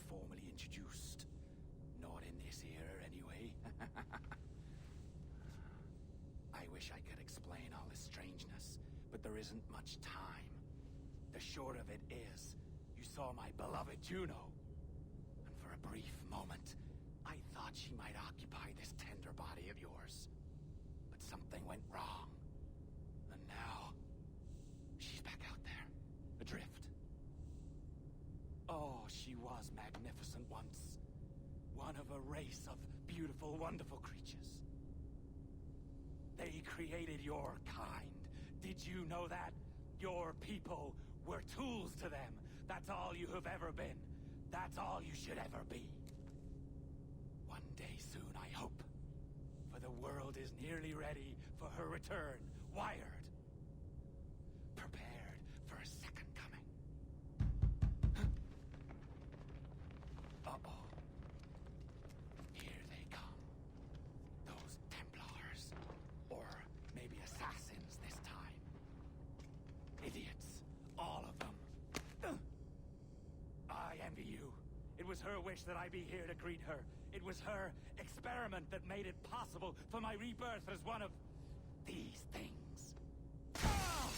formally introduced. Not in this era, anyway. I wish I could explain all this strangeness, but there isn't much time. The short of it is, you saw my beloved Juno. And for a brief moment, I thought she might occupy this tender body of yours. But something went wrong. And now, she's back out there, adrift. Oh, she was magnificent once. One of a race of beautiful, wonderful creatures. They created your kind. Did you know that? Your people were tools to them. That's all you have ever been. That's all you should ever be. One day soon, I hope. For the world is nearly ready for her return. Wired. Prepared for a second coming. Uh-oh. Here they come. Those Templars. Or maybe assassins this time. Idiots. All of them. I envy you. It was her wish that I be here to greet her. It was her experiment that made it possible for my rebirth as one of these things. Ah!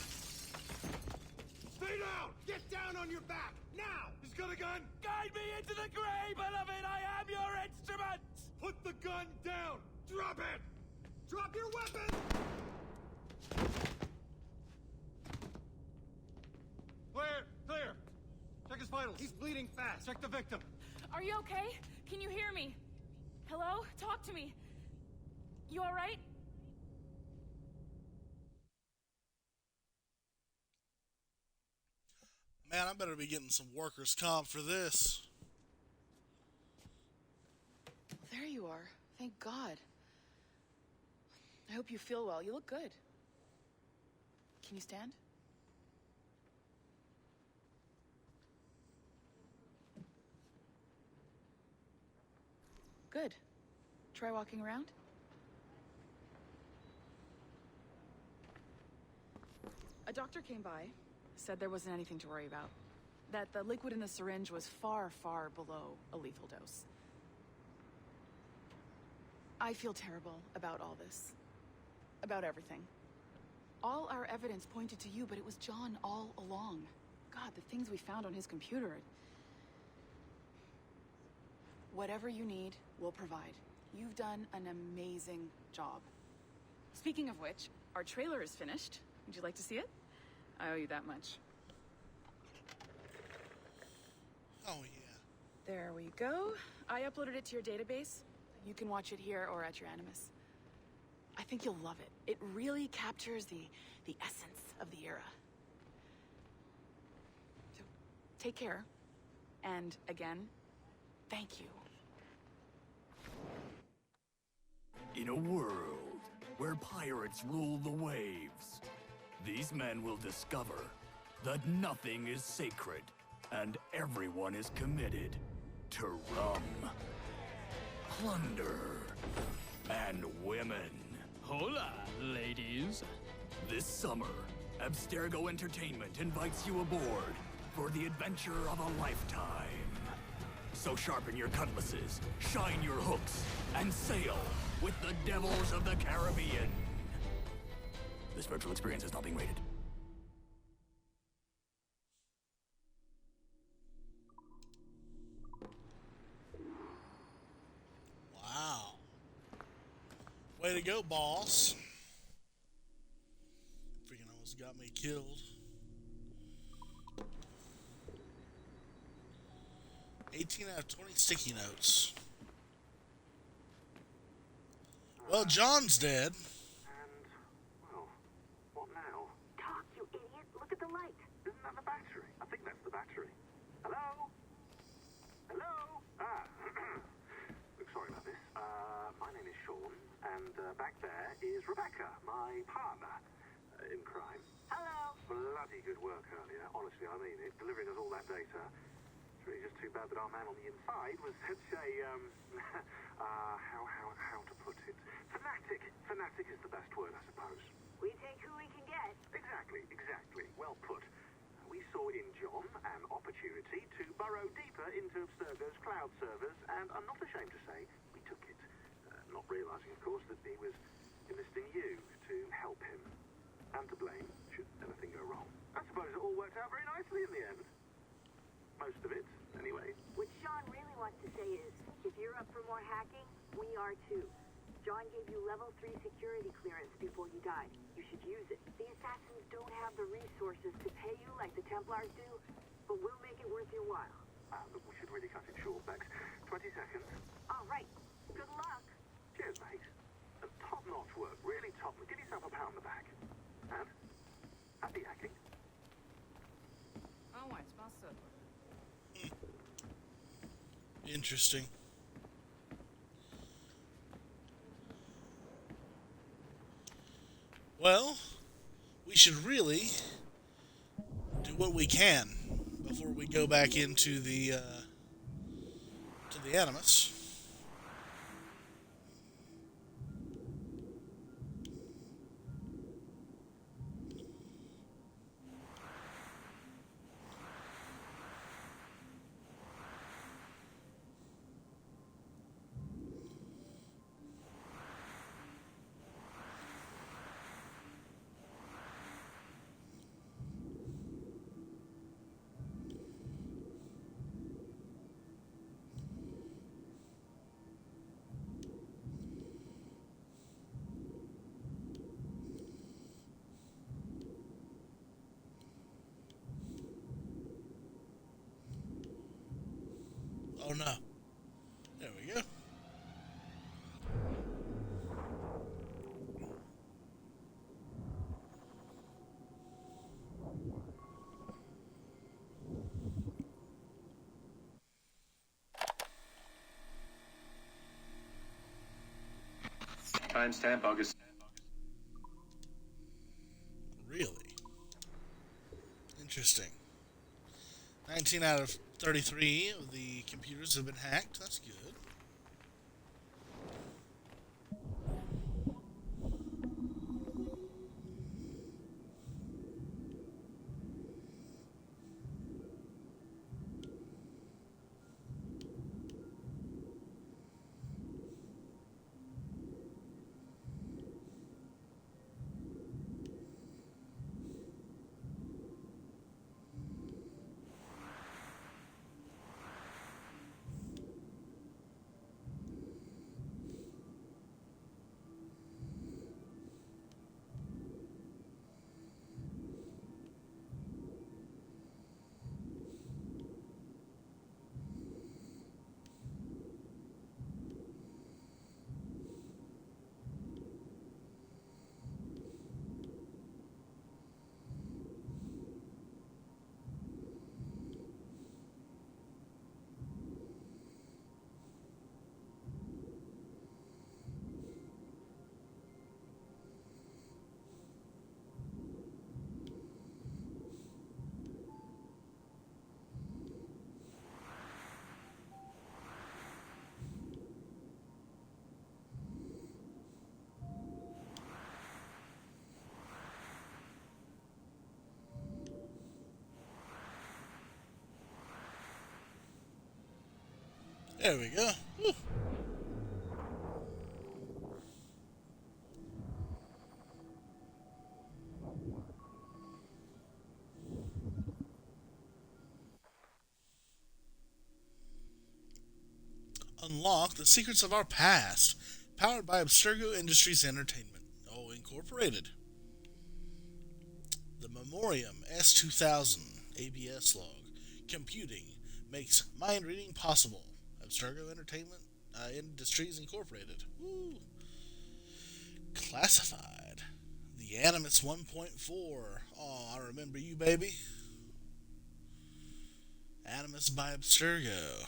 Stay down! Get down on your back! Now! He's got a gun! Guide me into the grave, beloved! I am your instrument! Put the gun down! Drop it! Drop your weapon! Clear! Clear! Check his vitals. He's bleeding fast. Check the victim. Are you okay? Can you hear me? Hello? Talk to me. You all right? Man, I better be getting some workers' comp for this. There you are. Thank God. I hope you feel well. You look good. Can you stand? Good. Try walking around. A doctor came by, said there wasn't anything to worry about. That the liquid in the syringe was far, far below a lethal dose. I feel terrible about all this. About everything. All our evidence pointed to you, but it was John all along. God, the things we found on his computer. Whatever you need, we'll provide. You've done an amazing job. Speaking of which, our trailer is finished. Would you like to see it? I owe you that much. Oh, yeah. There we go. I uploaded it to your database. You can watch it here or at your Animus. I think you'll love it. It really captures the essence of the era. So, take care. And again, thank you. In a world where pirates rule the waves, these men will discover that nothing is sacred and everyone is committed to rum, plunder, and women. Hola, ladies. This summer, Abstergo Entertainment invites you aboard for the adventure of a lifetime. So sharpen your cutlasses, shine your hooks, and sail with the devils of the Caribbean. This virtual experience is not being rated. Wow. Way to go, boss. Freaking almost got me killed. 18 out of 20 sticky notes. Well, John's dead. And, well, what now? Talk, you idiot. Look at the light. Isn't that the battery? I think that's the battery. Hello? Hello? Look, sorry about this. My name is Sean, and back there is Rebecca, my partner in crime. Hello. Bloody good work earlier. Honestly, I mean it. Delivering us all that data. It's really just too bad that our man on the inside was such a, how to put it? Fanatic. Fanatic is the best word, I suppose. We take who we can get. Exactly. Well put. We saw in John an opportunity to burrow deeper into Abstergo's cloud servers, and I'm not ashamed to say we took it. Not realizing, of course, that he was enlisting you to help him. And to blame, should anything go wrong. I suppose it all worked out very nicely in the end. Most of it, anyway. What Sean really wants to say is, if you're up for more hacking, we are too. John gave you level 3 security clearance before you died. You should use it. The assassins don't have the resources to pay you like the Templars do, but we'll make it worth your while. Look, we should really cut it short, Bex. 20 seconds. All right. Good luck. Cheers, mate. Top-notch work. Really top. Give yourself a pat on the back. And happy hacking. Oh, ouais, tu penses ça, toi? Interesting. Well, we should really do what we can before we go back into the Animus. Oh no. There we go. Timestamp August. Really? Interesting. 19 out of 33 of the computers have been hacked. That's good. There we go. Whew. Unlock the secrets of our past. Powered by Abstergo Industries Entertainment. Oh, Incorporated. The Memoriam S2000 ABS log. Computing makes mind reading possible. Abstergo Entertainment Industries Incorporated. Woo. Classified. The Animus 1.4. Oh, I remember you, baby. Animus by Abstergo.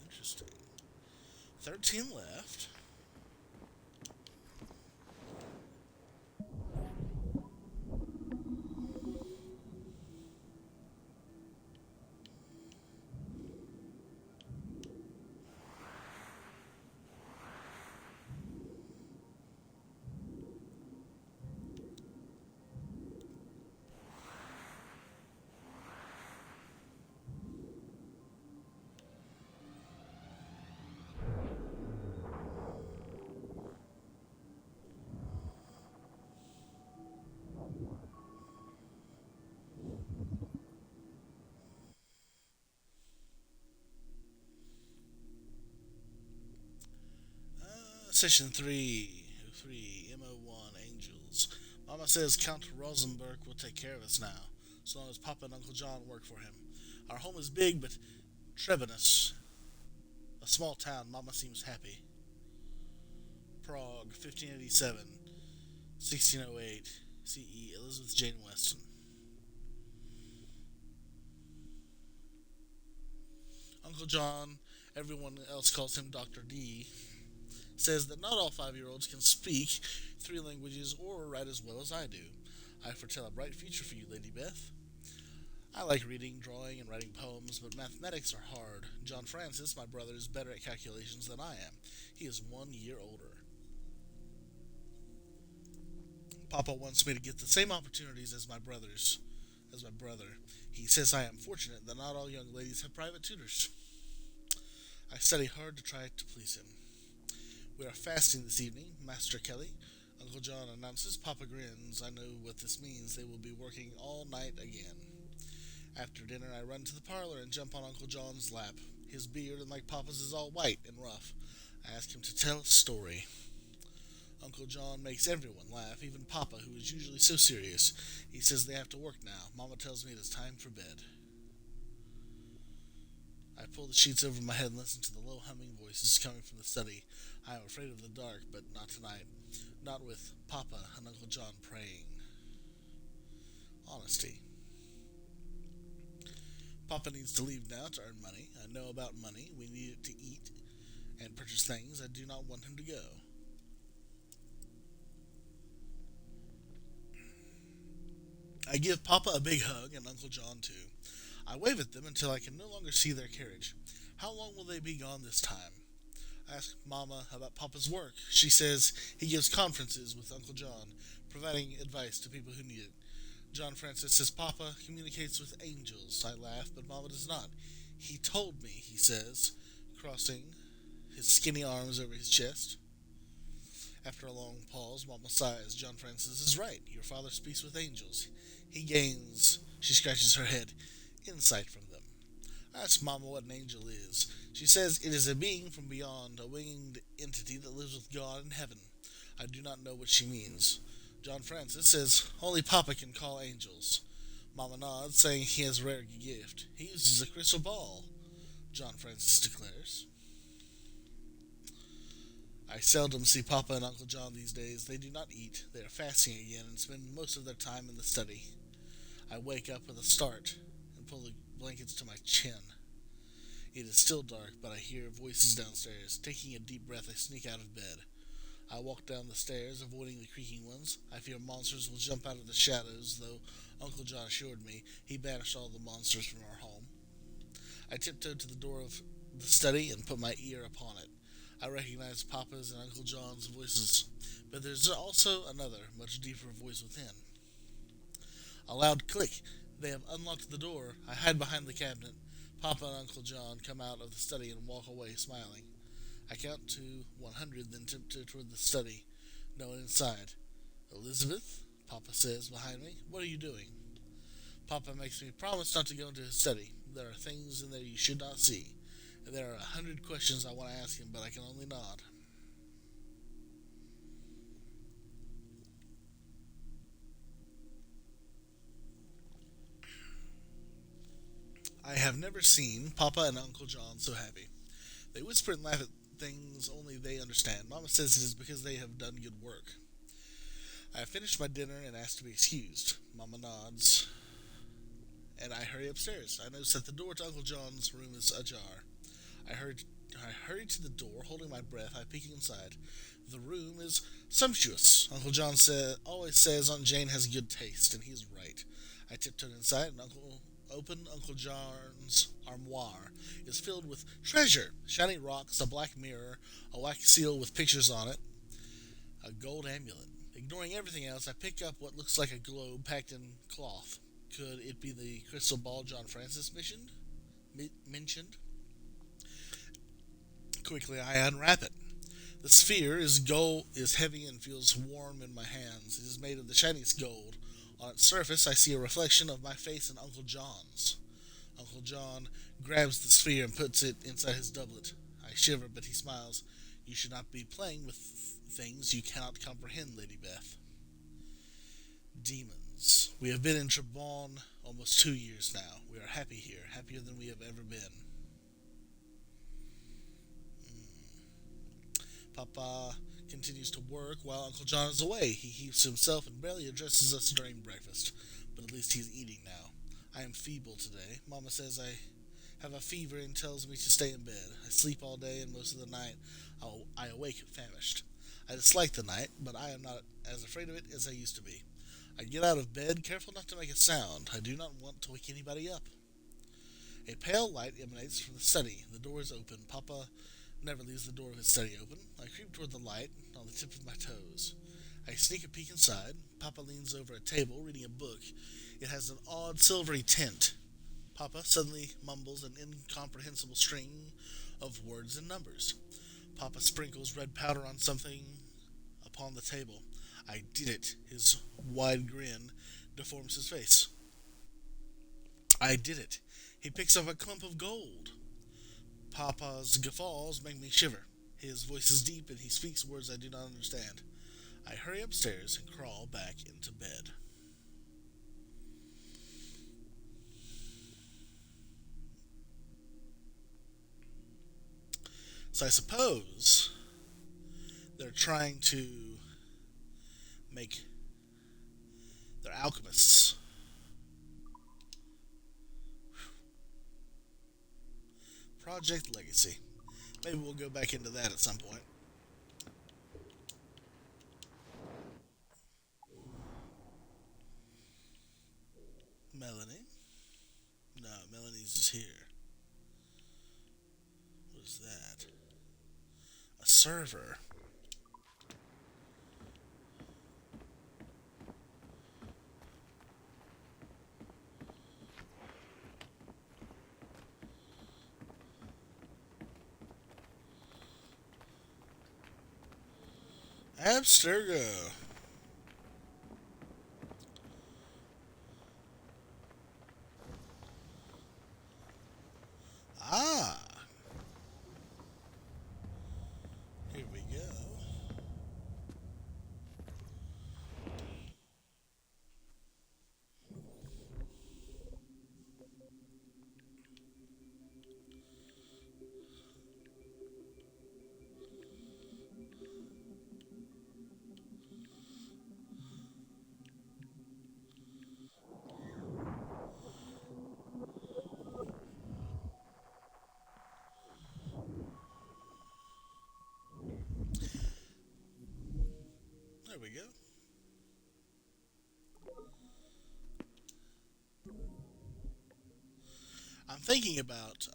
Interesting. 13 left. Session 303, MO1, Angels. Mama says Count Rosenberg will take care of us now, so long as Papa and Uncle John work for him. Our home is big, but Trevenus, a small town. Mama seems happy. Prague, 1587, 1608, CE, Elizabeth Jane Weston. Uncle John, everyone else calls him Dr. D, says that not all 5-year-olds can speak 3 languages or write as well as I do. I foretell a bright future for you, Lady Beth. I like reading, drawing, and writing poems, but mathematics are hard. John Francis, my brother, is better at calculations than I am. He is 1 year older. Papa wants me to get the same opportunities as my brother. He says I am fortunate that not all young ladies have private tutors. I study hard to try to please him. We are fasting this evening, Master Kelly. Uncle John announces. Papa grins. I know what this means. They will be working all night again. After dinner, I run to the parlor and jump on Uncle John's lap. His beard, unlike Papa's, is all white and rough. I ask him to tell a story. Uncle John makes everyone laugh, even Papa, who is usually so serious. He says they have to work now. Mama tells me it is time for bed. I pull the sheets over my head and listen to the low humming voices coming from the study. I am afraid of the dark, but not tonight. Not with Papa and Uncle John praying. Honesty. Papa needs to leave now to earn money. I know about money. We need it to eat and purchase things. I do not want him to go. I give Papa a big hug and Uncle John too. I wave at them until I can no longer see their carriage. How long will they be gone this time? I ask Mama about Papa's work. She says he gives conferences with Uncle John, providing advice to people who need it. John Francis says Papa communicates with angels. I laugh, but Mama does not. He told me, he says, crossing his skinny arms over his chest. After a long pause, Mama sighs. John Francis is right. Your father speaks with angels. He gains, she scratches her head, insight from them. I ask Mama what an angel is. She says it is a being from beyond, a winged entity that lives with God in heaven. I do not know what she means. John Francis says only Papa can call angels. Mama nods, saying he has a rare gift. He uses a crystal ball, John Francis declares. I seldom see Papa and Uncle John these days. They do not eat. They are fasting again and spend most of their time in the study. I wake up with a start and pull the blankets to my chin. It is still dark, but I hear voices downstairs. Taking a deep breath, I sneak out of bed. I walk down the stairs, avoiding the creaking ones. I fear monsters will jump out of the shadows, though Uncle John assured me he banished all the monsters from our home. I tiptoed to the door of the study and put my ear upon it. I recognize Papa's and Uncle John's voices, but there's also another, much deeper voice within. A loud click. They have unlocked the door. I hide behind the cabinet. Papa and Uncle John come out of the study and walk away, smiling. I count to 100, then tiptoe toward the study. No one inside. Elizabeth, Papa says behind me, what are you doing? Papa makes me promise not to go into his study. There are things in there you should not see. And there are 100 questions I want to ask him, but I can only nod. I have never seen Papa and Uncle John so happy. They whisper and laugh at things only they understand. Mama says it is because they have done good work. I have finished my dinner and asked to be excused. Mama nods, and I hurry upstairs. I notice that the door to Uncle John's room is ajar. I hurry to the door, holding my breath. I peek inside. The room is sumptuous. Uncle John always says Aunt Jane has good taste, and he is right. I tiptoed inside, and Uncle John's armoire is filled with treasure. Shiny rocks, a black mirror, a wax seal with pictures on it, a gold amulet. Ignoring everything else, I pick up what looks like a globe packed in cloth. Could it be the crystal ball John Francis mentioned? Quickly, I unwrap it. The sphere is heavy and feels warm in my hands. It is made of the shiniest gold. On its surface, I see a reflection of my face and Uncle John's. Uncle John grabs the sphere and puts it inside his doublet. I shiver, but he smiles. You should not be playing with things you cannot comprehend, Lady Beth. Demons. We have been in Trebon almost 2 years now. We are happy here, happier than we have ever been. Papa continues to work while Uncle John is away. He heaves to himself and barely addresses us during breakfast, but at least he's eating now. I am feeble today. Mama says I have a fever and tells me to stay in bed. I sleep all day and most of the night I awake famished. I dislike the night, but I am not as afraid of it as I used to be. I get out of bed, careful not to make a sound. I do not want to wake anybody up. A pale light emanates from the study. The door is open. Papa never leaves the door of his study open. I creep toward the light on the tip of my toes. I sneak a peek inside. Papa leans over a table, reading a book. It has an odd silvery tint. Papa suddenly mumbles an incomprehensible string of words and numbers. Papa sprinkles red powder on something upon the table. I did it. His wide grin deforms his face. I did it. He picks up a clump of gold. Papa's guffaws make me shiver. His voice is deep and he speaks words I do not understand. I hurry upstairs and crawl back into bed. So I suppose they're trying to they're alchemists. Project Legacy. Maybe we'll go back into that at some point. Melanie? No, Melanie's is here. What is that? A server. Abstergo. Ah. Here we go. There we go. I'm thinking about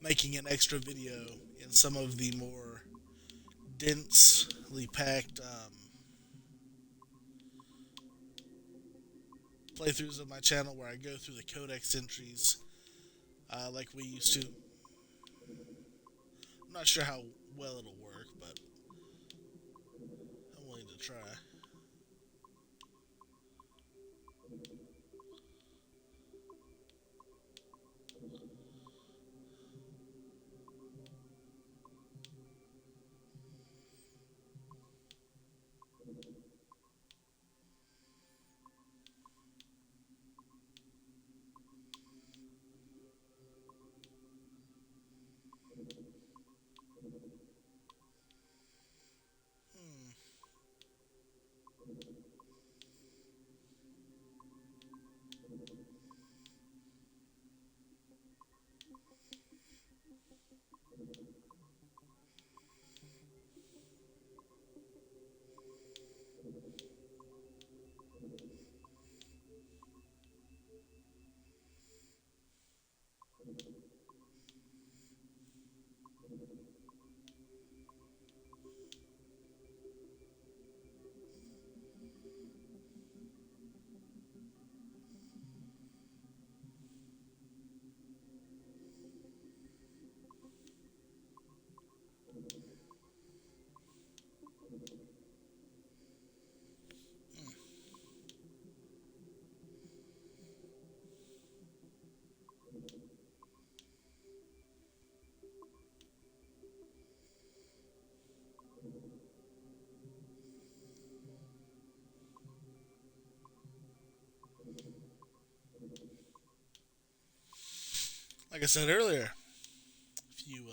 making an extra video in some of the more densely packed playthroughs of my channel where I go through the codex entries like we used to. I'm not sure how well it'll work, but I'm willing to try. Like I said earlier, if you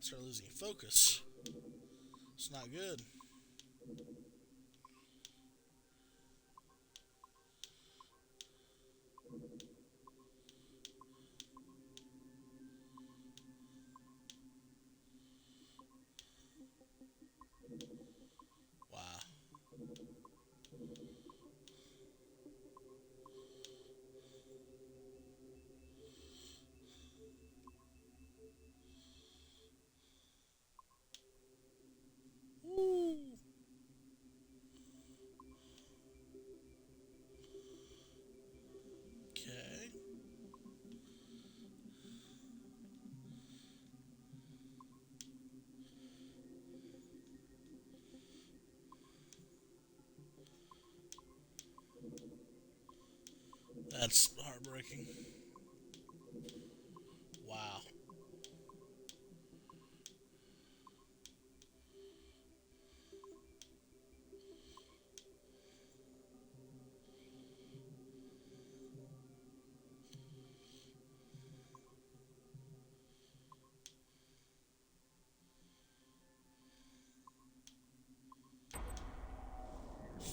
start losing focus, it's not good. Wow. Woo. Okay. That's heartbreaking. Wow.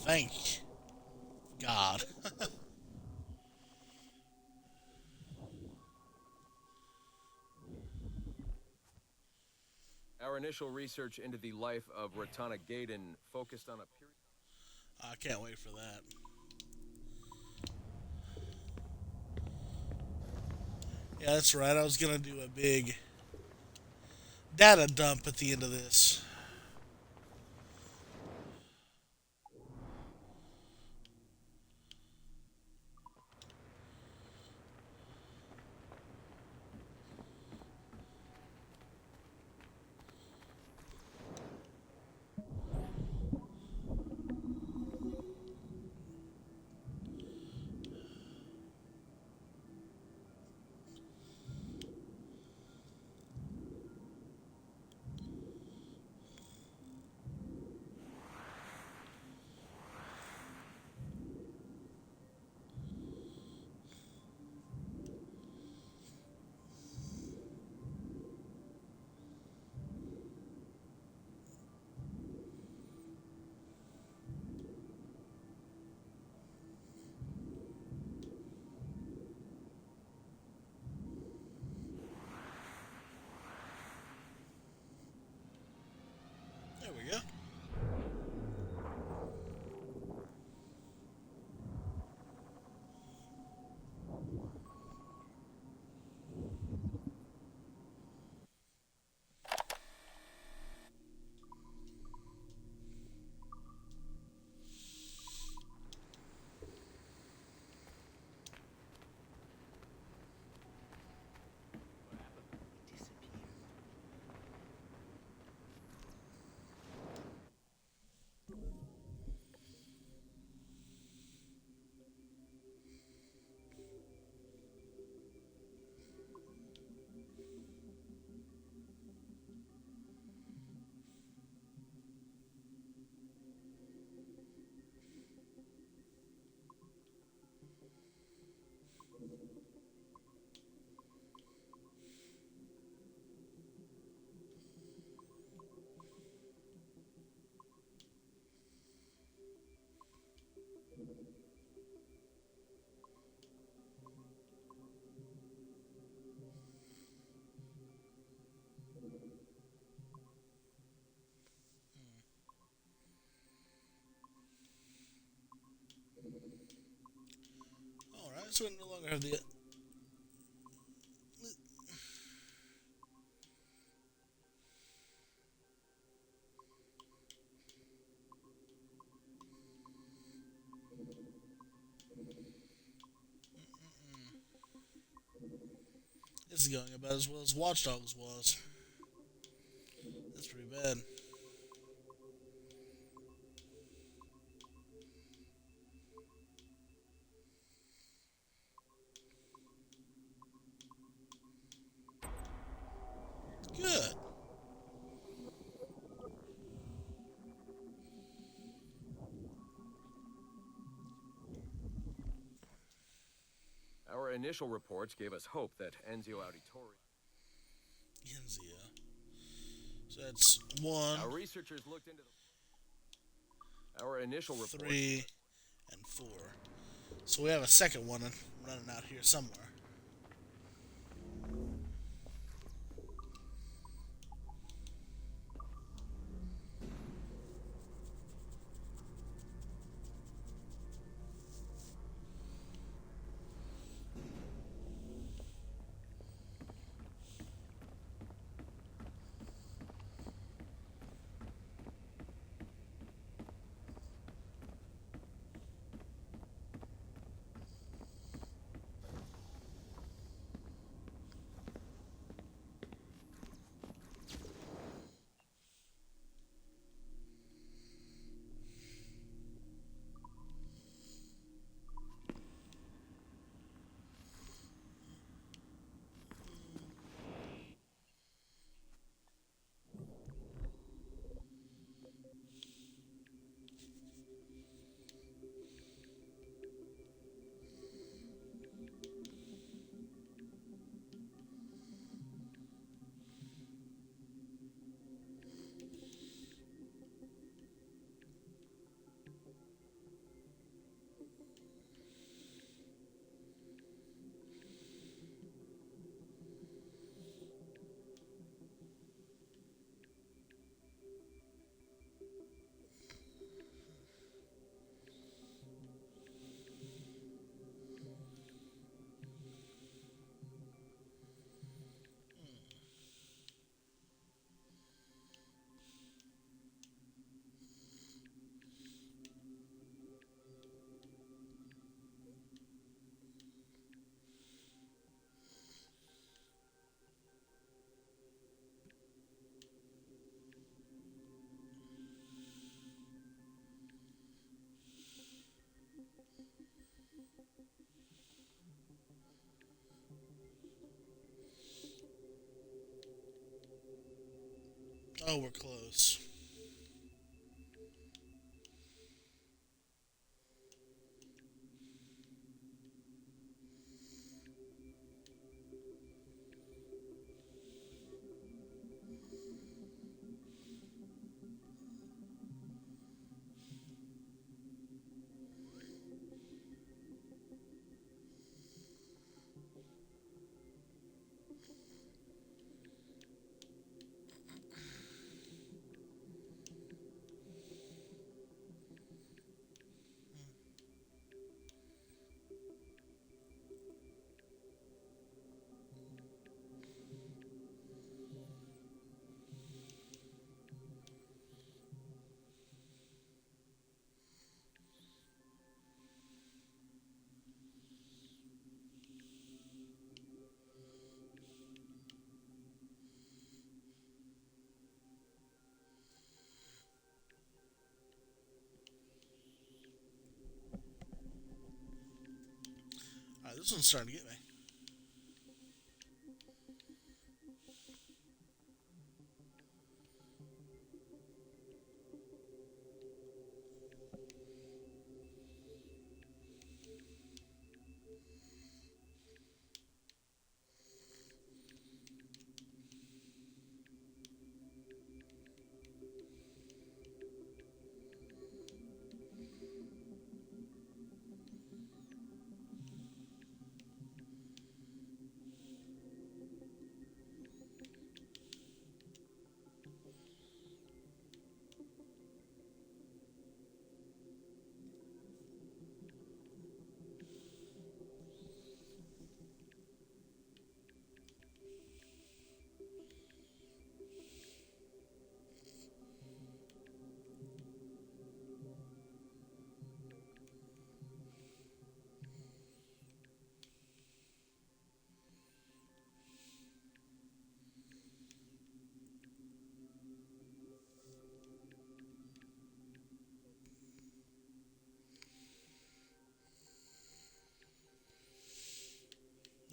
Thank God. Our initial research into the life of Ratana Gaiden focused on a period. I can't wait for that. Yeah, that's right. I was gonna do a big data dump at the end of this. There we go. Alright, so we no longer have the. This is going about as well as Watch Dogs was. That's pretty bad. Good. Our initial reports gave us hope that Enzio Auditore... Enzio. So that's 1, Our researchers looked into our initial reports... 3, and 4. So we have a second one running out here somewhere. Oh, we're close. Alright, this one's starting to get me.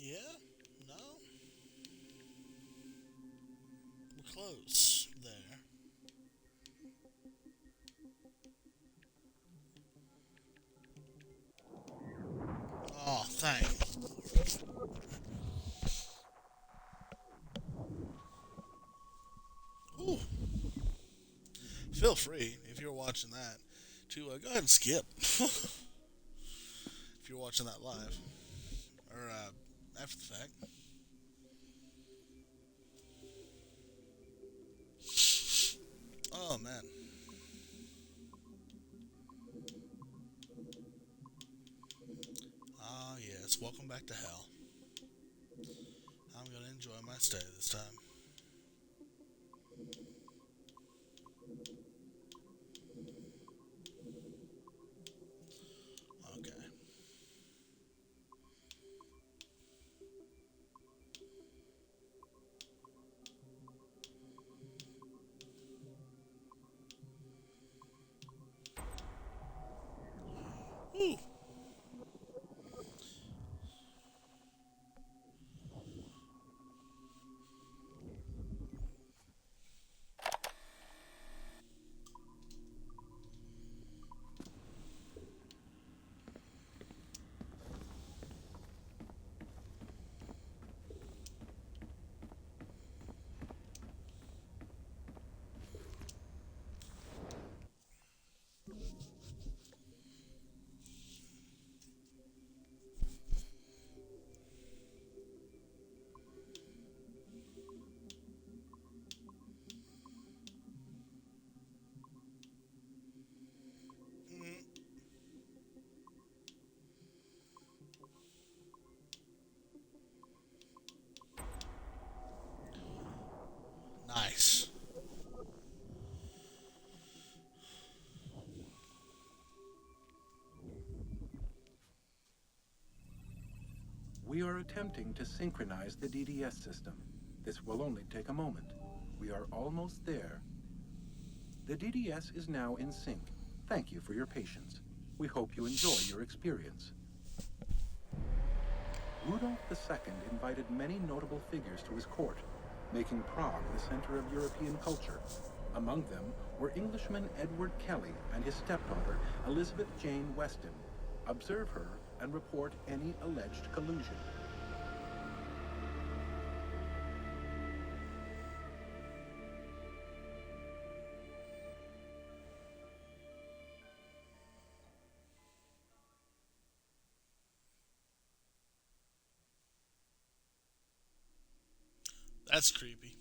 Yeah? No? We're close there. Oh, thank. feel free, if you're watching that, to go ahead and skip. If you're watching that live. Or after the fact. Oh, man. Ah, yes. Welcome back to hell. I'm going to enjoy my stay this time. Okay. Ooh. Nice. We are attempting to synchronize the DDS system. This will only take a moment. We are almost there. The DDS is now in sync. Thank you for your patience. We hope you enjoy your experience. Rudolf II invited many notable figures to his court, making Prague the center of European culture. Among them were Englishman Edward Kelly and his stepdaughter, Elizabeth Jane Weston. Observe her and report any alleged collusion. That's creepy.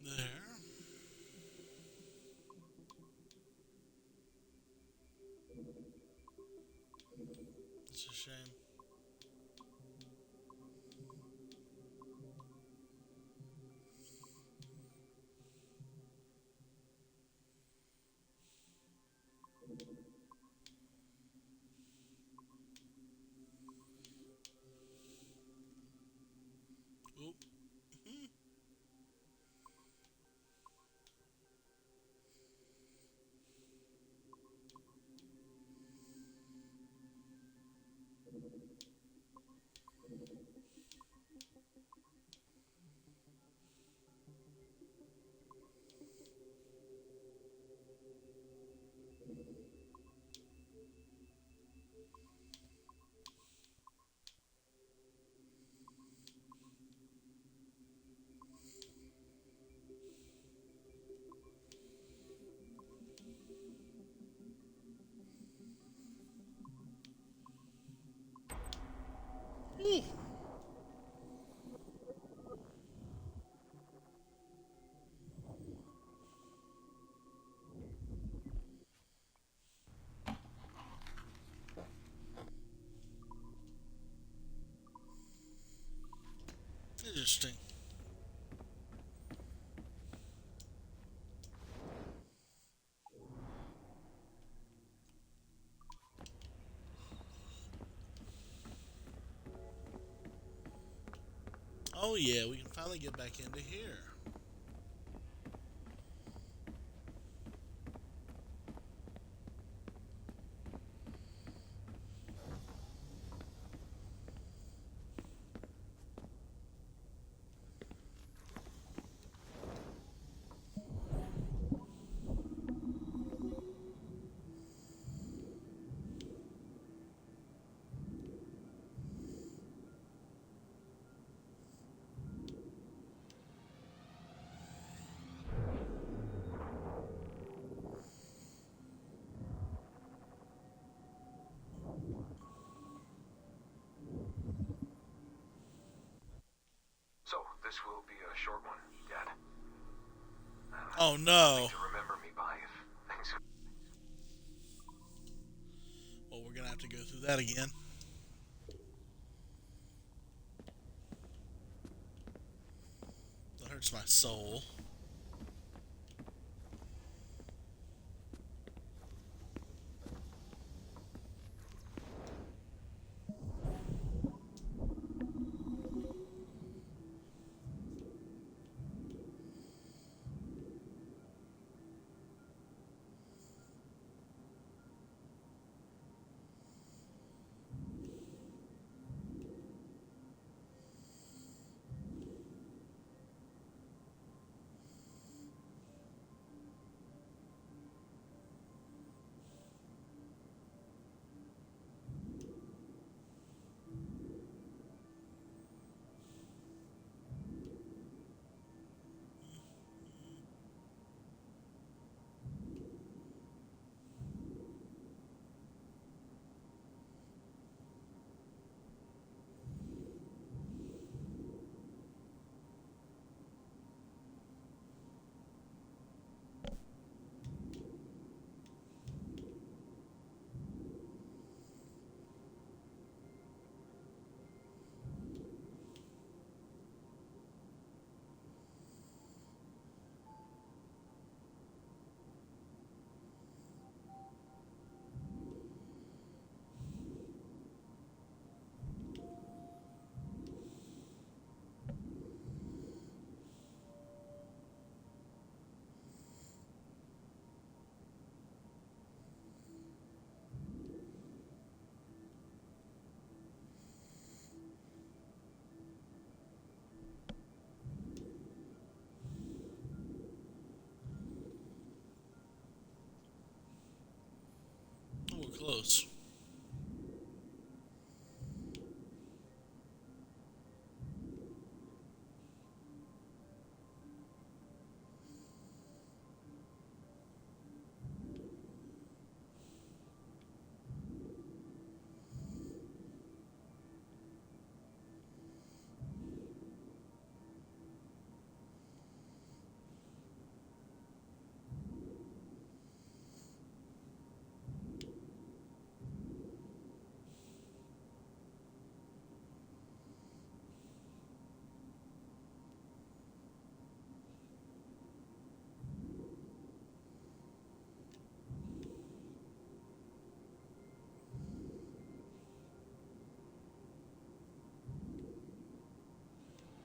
There. It's a shame. interesting. Oh yeah, we can finally get back into here. So, this will be a short one, Dad. Oh no. To remember me by if things... Well, we're gonna have to go through that again. That hurts my soul. Oh, we're close.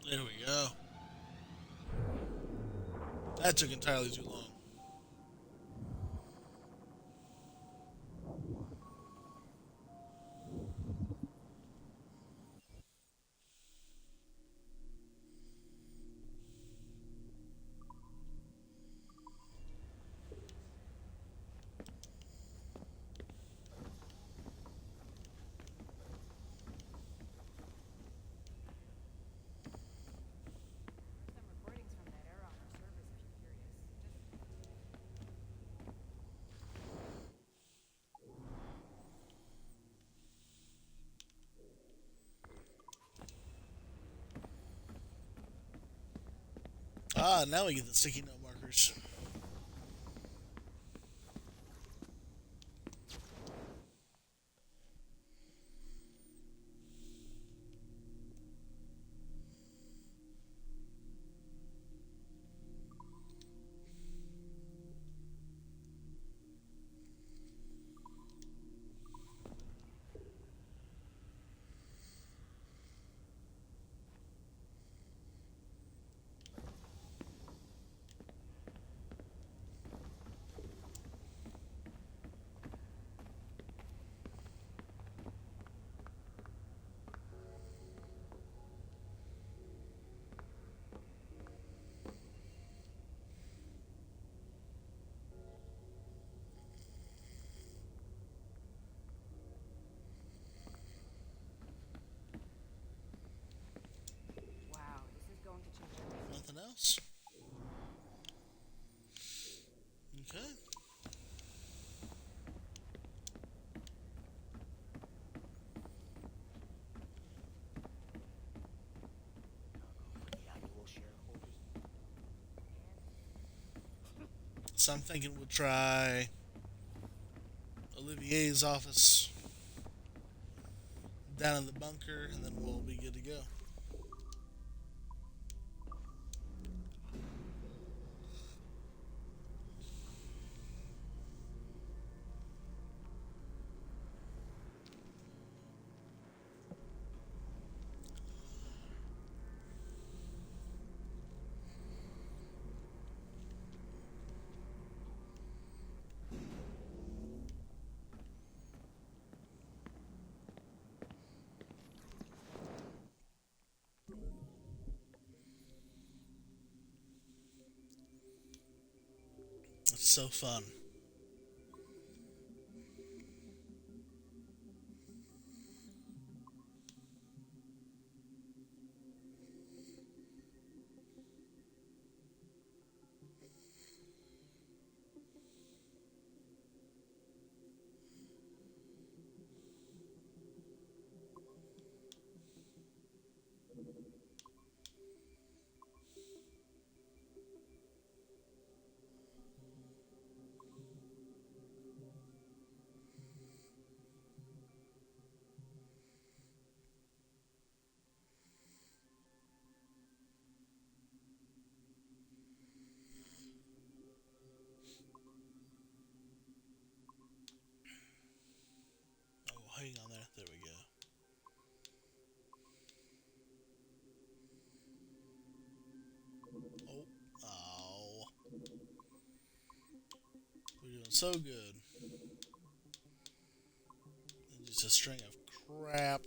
There we go. That took entirely too long. Ah, now we get the sticky note markers. else? Okay. So I'm thinking we'll try Olivier's office down in the bunker, and then we'll be good to go. It's so fun. Oh, hang on there. There we go. Oh. We're doing so good. And just a string of crap.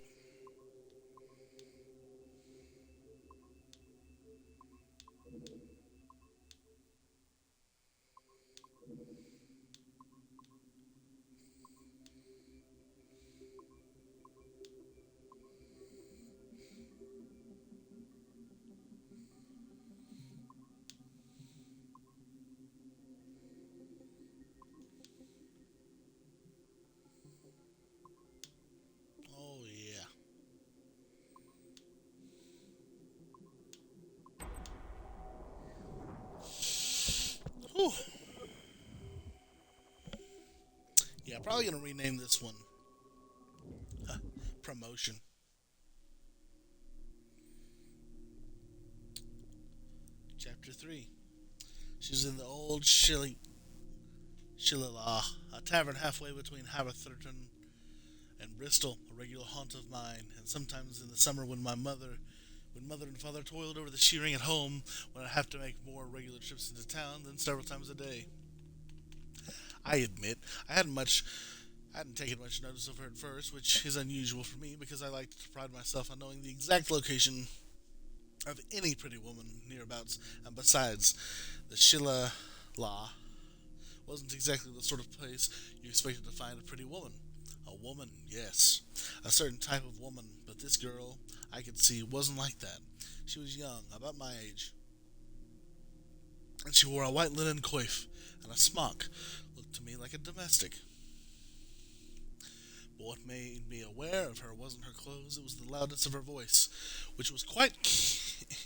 Oh, yeah. Whew. Yeah, probably gonna rename this one Promotion. Chapter 3. She's in the old Shillelagh, a tavern halfway between Havertherton and Bristol, a regular haunt of mine, and sometimes in the summer when mother and father toiled over the shearing at home, when I'd have to make more regular trips into town than several times a day. I admit, I hadn't taken much notice of her at first, which is unusual for me because I like to pride myself on knowing the exact location of any pretty woman nearabouts, and besides, the Shillelagh wasn't exactly the sort of place you expected to find a pretty woman. A woman, yes. A certain type of woman, but this girl, I could see, wasn't like that. She was young, about my age. And she wore a white linen coif and a smock. Looked to me like a domestic. But what made me aware of her wasn't her clothes, it was the loudness of her voice, which was quite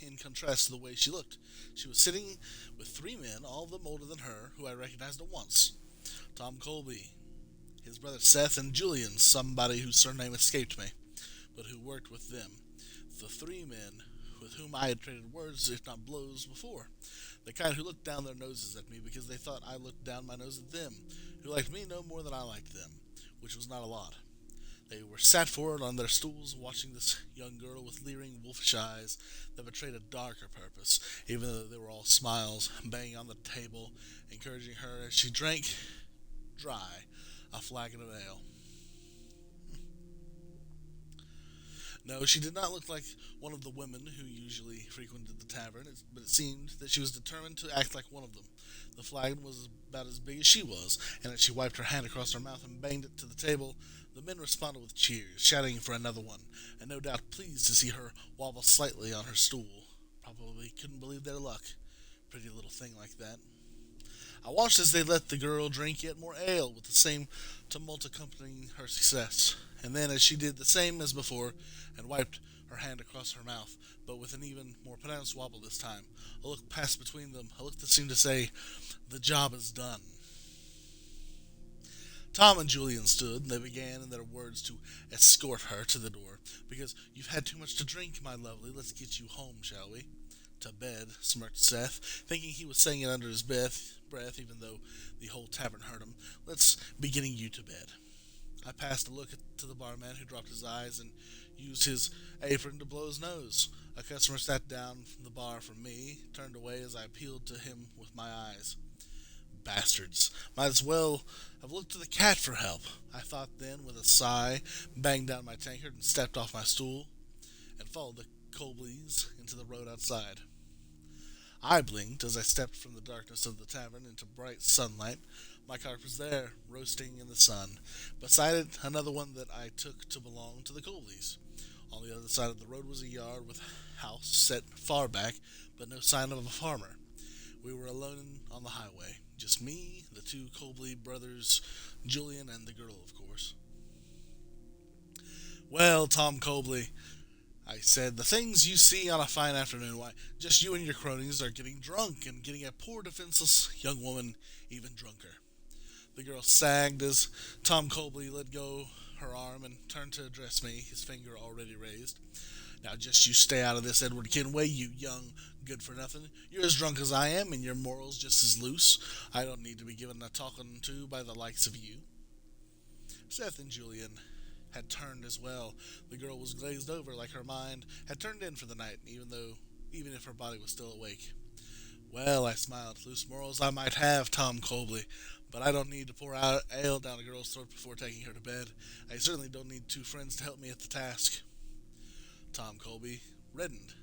in contrast to the way she looked. She was sitting with 3 men, all of them older than her, who I recognized at once. Tom Colby, his brother Seth, and Julian, somebody whose surname escaped me, but who worked with them. The 3 men with whom I had traded words, if not blows, before. The kind who looked down their noses at me because they thought I looked down my nose at them, who liked me no more than I liked them, which was not a lot. They were sat forward on their stools, watching this young girl with leering, wolfish eyes that betrayed a darker purpose, even though they were all smiles, banging on the table, encouraging her as she drank dry a flagon of ale. No, she did not look like one of the women who usually frequented the tavern, but it seemed that she was determined to act like one of them. The flagon was about as big as she was, and as she wiped her hand across her mouth and banged it to the table, the men responded with cheers, shouting for another one, and no doubt pleased to see her wobble slightly on her stool. probably couldn't believe their luck. Pretty little thing like that. I watched as they let the girl drink yet more ale, with the same tumult accompanying her success. And then, as she did the same as before, and wiped her hand across her mouth, but with an even more pronounced wobble this time, a look passed between them, a look that seemed to say, "The job is done." Tom and Julian stood, and they began in their words to escort her to the door. "Because you've had too much to drink, my lovely. Let's get you home, shall we?" "To bed," smirked Seth, thinking he was saying it under his breath, even though the whole tavern heard him. "Let's be getting you to bed." I passed a look to the barman, who dropped his eyes and used his apron to blow his nose. A customer sat down from the bar from me, turned away as I appealed to him with my eyes. Bastards. Might as well have looked to the cat for help, I thought then with a sigh, banged down my tankard and stepped off my stool, and followed the Colbys into the road outside. I blinked as I stepped from the darkness of the tavern into bright sunlight. My cart was there, roasting in the sun. Beside it, another one that I took to belong to the Colbys. On the other side of the road was a yard with a house set far back, but no sign of a farmer. We were alone on the highway. Just me, the two Colby brothers, Julian, and the girl, of course. "Well, Tom Colby," I said, "the things you see on a fine afternoon, why, just you and your cronies are getting drunk and getting a poor defenseless young woman even drunker." The girl sagged as Tom Colby let go her arm and turned to address me, his finger already raised. "Now just you stay out of this, Edward Kenway, you young good-for-nothing. You're as drunk as I am, and your morals just as loose. I don't need to be given a talking to by the likes of you." Seth and Julian had turned as well. The girl was glazed over, like her mind had turned in for the night, even if her body was still awake. "Well," I smiled, "loose morals I might have, Tom Colby, but I don't need to pour out ale down a girl's throat before taking her to bed. I certainly don't need two friends to help me at the task." Tom Colby reddened.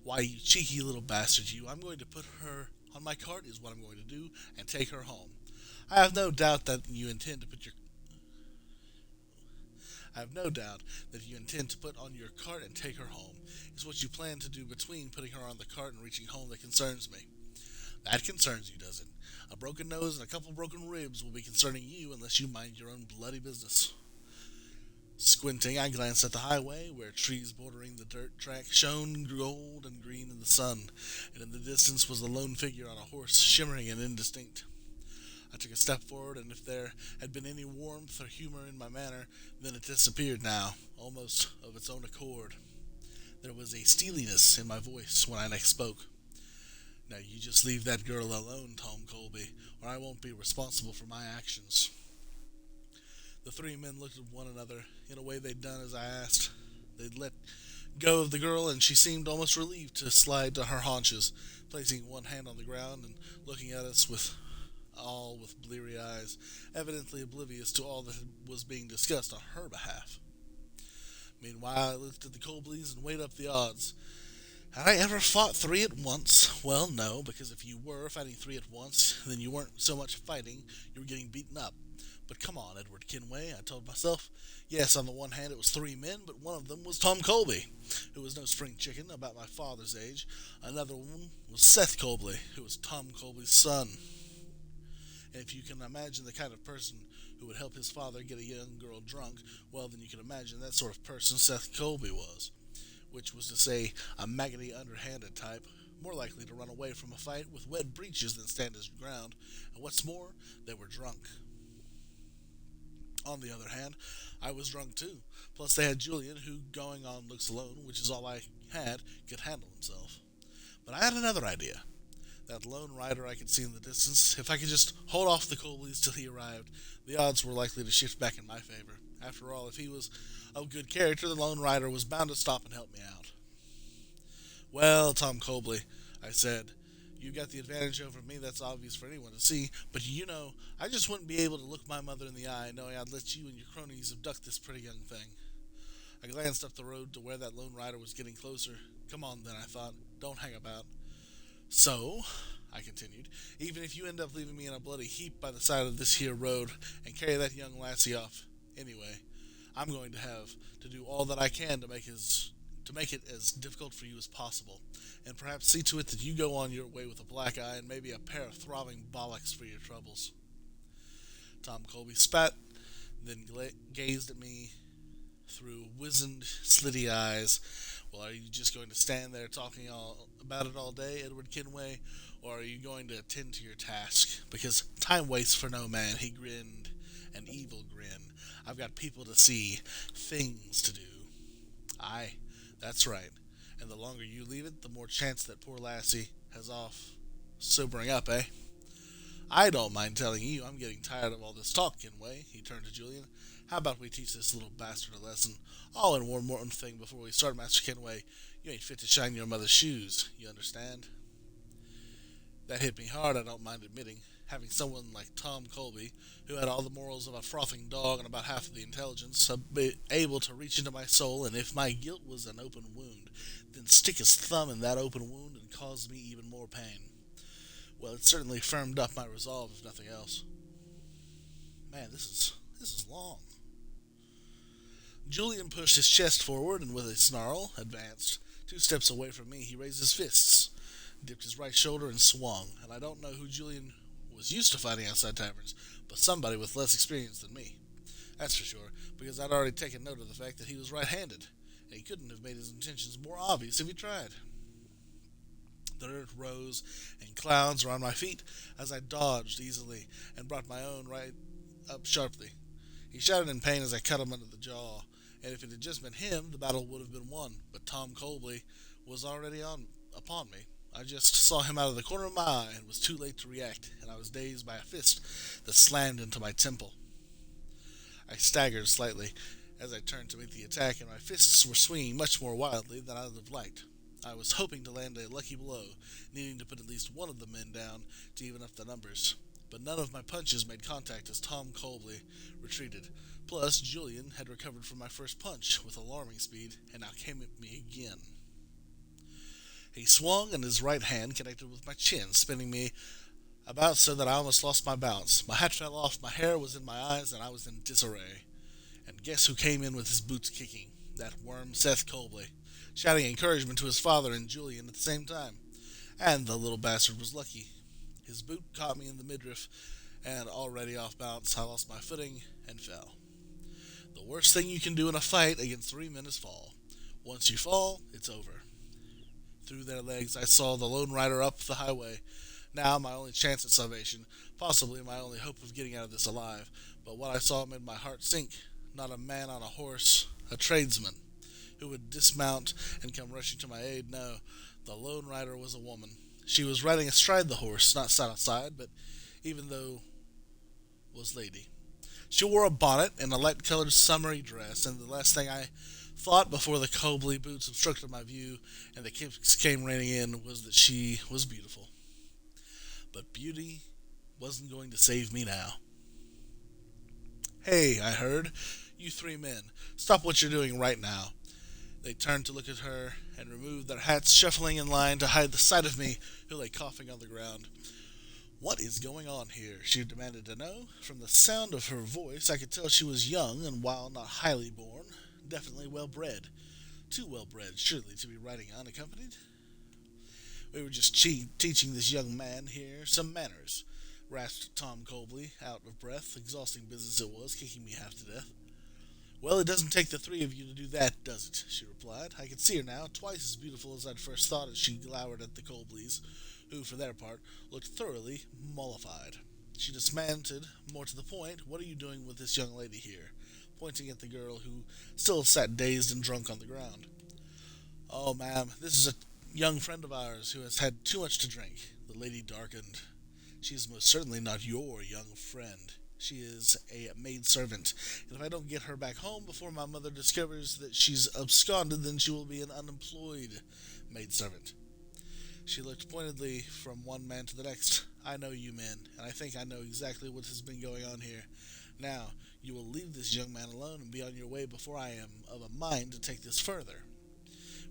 "Why, you cheeky little bastard, you, I'm going to put her on my cart is what I'm going to do, and take her home. I have no doubt that you intend to put on your cart and take her home. It's what you plan to do between putting her on the cart and reaching home that concerns me." "That concerns you, does it? A broken nose and a couple broken ribs will be concerning you unless you mind your own bloody business." Squinting, I glanced at the highway, where trees bordering the dirt track shone gold and green in the sun, and in the distance was the lone figure on a horse, shimmering and indistinct. I took a step forward, and if there had been any warmth or humor in my manner, then it disappeared now, almost of its own accord. There was a steeliness in my voice when I next spoke. "Now you just leave that girl alone, Tom Colby, or I won't be responsible for my actions." The three men looked at one another in a way they'd done as I asked. They'd let go of the girl, and she seemed almost relieved to slide to her haunches, placing one hand on the ground and looking at us with bleary eyes, evidently oblivious to all that was being discussed on her behalf. Meanwhile, I looked at the Colbys and weighed up the odds. Had I ever fought three at once? Well, no, because if you were fighting three at once, then you weren't so much fighting, you were getting beaten up. But come on, Edward Kenway, I told myself. Yes, on the one hand it was three men, but one of them was Tom Colby, who was no spring chicken, about my father's age. Another one was Seth Colby, who was Tom Colby's son. And if you can imagine the kind of person who would help his father get a young girl drunk, well, then you can imagine that sort of person Seth Colby was. Which was to say, a maggoty, underhanded type, more likely to run away from a fight with wet breeches than stand his ground, and what's more, they were drunk. On the other hand, I was drunk too. Plus they had Julian, who, going on looks alone, which is all I had, could handle himself. But I had another idea. That lone rider I could see in the distance, if I could just hold off the Colbys till he arrived, the odds were likely to shift back in my favor. After all, if he was of good character, the lone rider was bound to stop and help me out. "Well, Tom Colby," I said, "you got the advantage over me, that's obvious for anyone to see, but I just wouldn't be able to look my mother in the eye knowing I'd let you and your cronies abduct this pretty young thing." I glanced up the road to where that lone rider was getting closer. Come on, then, I thought. Don't hang about. "So," I continued, "even if you end up leaving me in a bloody heap by the side of this here road and carry that young lassie off anyway, I'm going to have to do all that I can to to make it as difficult for you as possible, and perhaps see to it that you go on your way with a black eye and maybe a pair of throbbing bollocks for your troubles. Tom Colby spat, then gazed at me through wizened, slitty eyes. Well, are you just going to stand there talking about it all day, Edward Kenway, or are you going to attend to your task? Because time waits for no man, he grinned, an evil grin. I've got people to see, things to do. Aye, that's right. And the longer you leave it, the more chance that poor lassie has off sobering up, eh? I don't mind telling you, I'm getting tired of all this talk, Kenway. He turned to Julian. How about we teach this little bastard a lesson? Oh, and one more thing before we start, Master Kenway. You ain't fit to shine your mother's shoes, you understand? That hit me hard, I don't mind admitting. Having someone like Tom Colby, who had all the morals of a frothing dog and about half of the intelligence, able to reach into my soul, and if my guilt was an open wound, then stick his thumb in that open wound and cause me even more pain. Well, it certainly firmed up my resolve, if nothing else. Man, this is long. Julian pushed his chest forward and with a snarl advanced. 2 steps away from me, he raised his fists, dipped his right shoulder, and swung. And I don't know who Julian was used to fighting outside taverns, but somebody with less experience than me. That's for sure, because I'd already taken note of the fact that he was right-handed, and he couldn't have made his intentions more obvious if he tried. The dirt rose in clouds around my feet as I dodged easily and brought my own right up sharply. He shouted in pain as I cut him under the jaw, and if it had just been him, the battle would have been won. But Tom Colby was already upon me. I just saw him out of the corner of my eye and was too late to react, and I was dazed by a fist that slammed into my temple. I staggered slightly as I turned to meet the attack, and my fists were swinging much more wildly than I would have liked. I was hoping to land a lucky blow, needing to put at least one of the men down to even up the numbers. But none of my punches made contact as Tom Colby retreated. Plus, Julian had recovered from my first punch with alarming speed and now came at me again. He swung, and his right hand connected with my chin, spinning me about so that I almost lost my balance. My hat fell off, my hair was in my eyes, and I was in disarray. And guess who came in with his boots kicking? That worm Seth Colby, shouting encouragement to his father and Julian at the same time. And the little bastard was lucky. His boot caught me in the midriff, and already off balance, I lost my footing and fell. The worst thing you can do in a fight against 3 men is fall. Once you fall, it's over. Through their legs, I saw the lone rider up the highway. Now my only chance at salvation, possibly my only hope of getting out of this alive. But what I saw made my heart sink. Not a man on a horse, a tradesman, who would dismount and come rushing to my aid. No, the lone rider was a woman. She was riding astride the horse, not side on side, but even though was lady. She wore a bonnet and a light-colored summery dress, and the last thing I thought before the Colby boots obstructed my view and the kicks came raining in was that she was beautiful. But beauty wasn't going to save me now. Hey, I heard. You 3 men, stop what you're doing right now. They turned to look at her and removed their hats, shuffling in line to hide the sight of me, who lay coughing on the ground. What is going on here? She demanded to know. From the sound of her voice, I could tell she was young, and while not highly born, definitely well-bred. Too well-bred, surely, to be riding unaccompanied. We were just teaching this young man here some manners, rasped Tom Colby, out of breath. Exhausting business it was, kicking me half to death. Well, it doesn't take the 3 of you to do that, does it? She replied. I could see her now, twice as beautiful as I'd first thought as she glowered at the Colbys, who, for their part, looked thoroughly mollified. She dismounted, more to the point. What are you doing with this young lady here? Pointing at the girl who still sat dazed and drunk on the ground. Oh, ma'am, this is a young friend of ours who has had too much to drink. The lady darkened. She is most certainly not your young friend. She is a maidservant, and if I don't get her back home before my mother discovers that she's absconded, then she will be an unemployed maidservant. She looked pointedly from one man to the next. I know you men, and I think I know exactly what has been going on here. Now, you will leave this young man alone and be on your way before I am of a mind to take this further.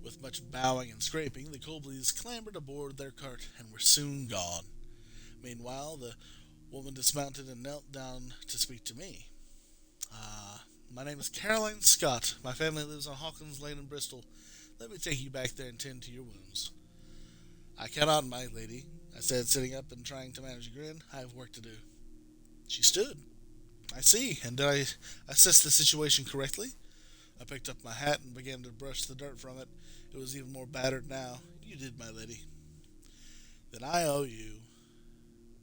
With much bowing and scraping, the Colbys clambered aboard their cart and were soon gone. Meanwhile, the woman dismounted and knelt down to speak to me. My name is Caroline Scott. My family lives on Hawkins Lane in Bristol. Let me take you back there and tend to your wounds. I cannot, my lady, I said, sitting up and trying to manage a grin. I have work to do. She stood. I see. And did I assess the situation correctly? I picked up my hat and began to brush the dirt from it. It was even more battered now. You did, my lady. Then I owe you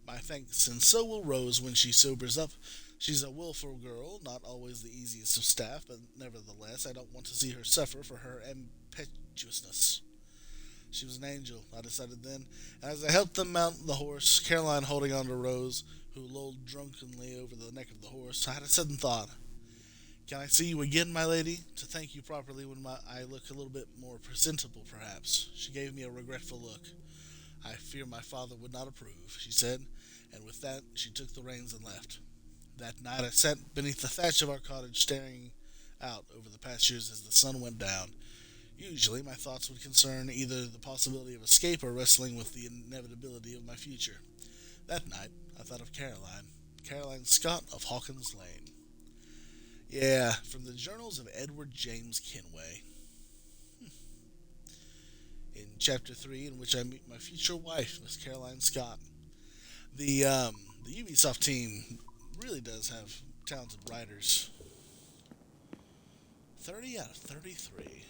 my thanks, and so will Rose when she sobers up. She's a willful girl, not always the easiest of staff, but nevertheless, I don't want to see her suffer for her impetuousness. She was an angel, I decided then, and as I helped them mount the horse, Caroline holding on to Rose, who lolled drunkenly over the neck of the horse, I had a sudden thought. Can I see you again, my lady, to thank you properly when I look a little bit more presentable, perhaps? She gave me a regretful look. I fear my father would not approve, she said, and with that she took the reins and left. That night I sat beneath the thatch of our cottage staring out over the pastures as the sun went down. Usually my thoughts would concern either the possibility of escape or wrestling with the inevitability of my future. That night I thought of Caroline Scott of Hawkins Lane. Yeah, from the journals of Edward James Kenway. In Chapter 3, in which I meet my future wife, Miss Caroline Scott. The Ubisoft team really does have talented writers. 30 out of 33.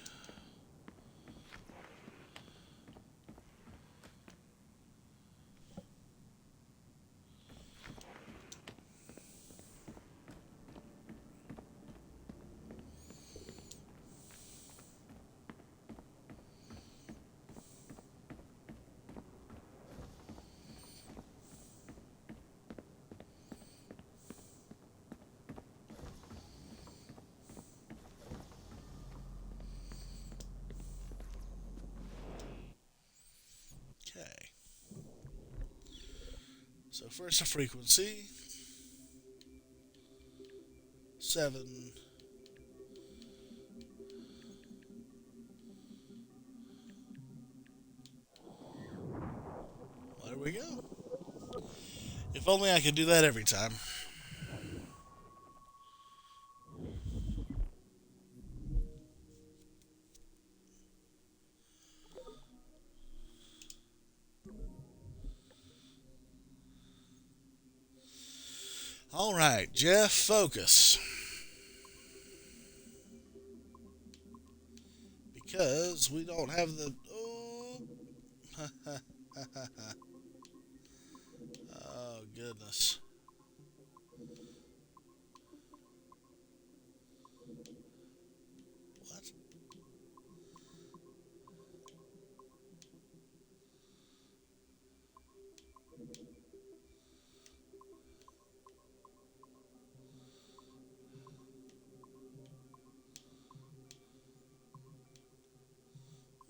So first a frequency, 7, well, there we go. If only I could do that every time. All right, Jeff, focus. Because we don't have the... Oh, oh goodness. What?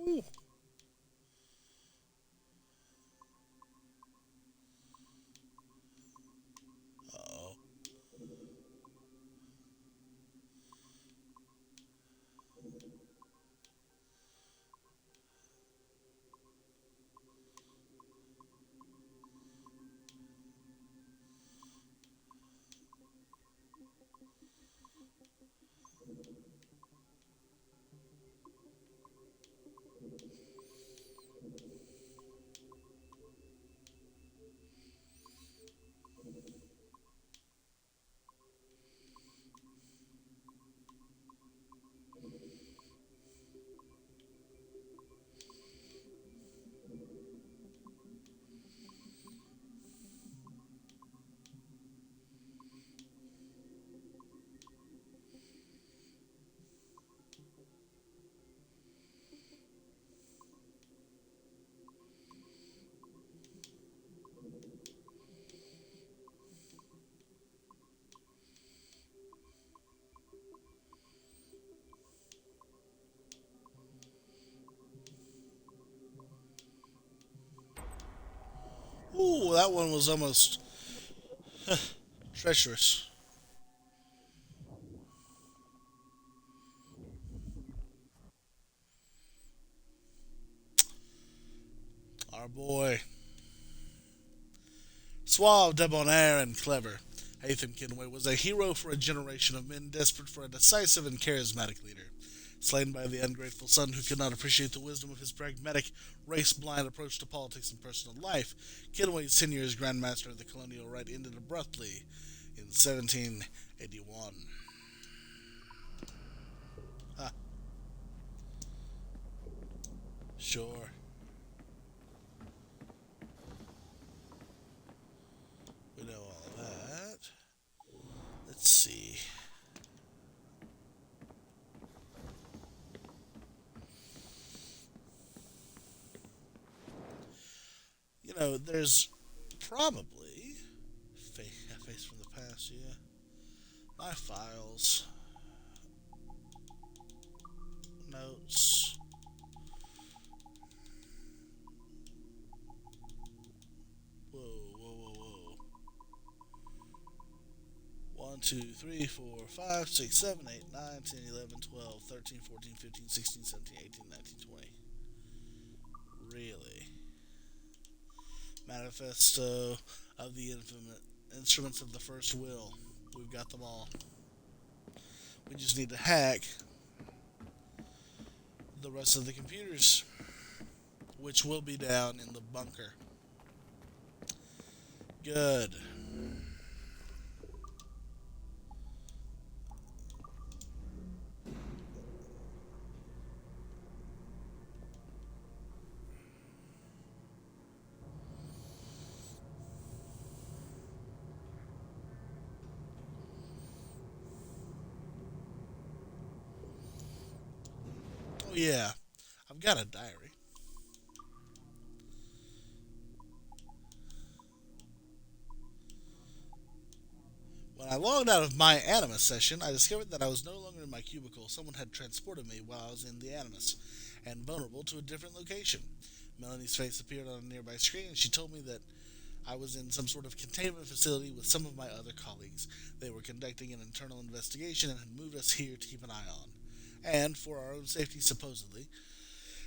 Ooh. Uh-oh. Ooh, that one was almost treacherous. Our boy. Suave, debonair, and clever, Haytham Kenway was a hero for a generation of men desperate for a decisive and charismatic leader. Slain by the ungrateful son who could not appreciate the wisdom of his pragmatic, race-blind approach to politics and personal life, Kenway's tenure as Grand Master of the Colonial Rite ended abruptly in 1781. Huh. Sure. We know all that. Let's see. You know, there's probably face from the past, yeah. My files, notes, whoa, whoa, whoa, whoa. 1, 2, 3, 4, 5, 6, 7, 8, 9, 10, 11, 12, 13, 14, 15, 16, 17, 18, 19, 20. Really? Manifesto of the Infinite, Instruments of the First Will. We've got them all. We just need to hack the rest of the computers, which will be down in the bunker. Good. Oh yeah, I've got a diary. When I logged out of my Animus session, I discovered that I was no longer in my cubicle. Someone had transported me while I was in the Animus, and vulnerable to a different location. Melanie's face appeared on a nearby screen, and she told me that I was in some sort of containment facility with some of my other colleagues. They were conducting an internal investigation and had moved us here to keep an eye on. And, for our own safety, supposedly.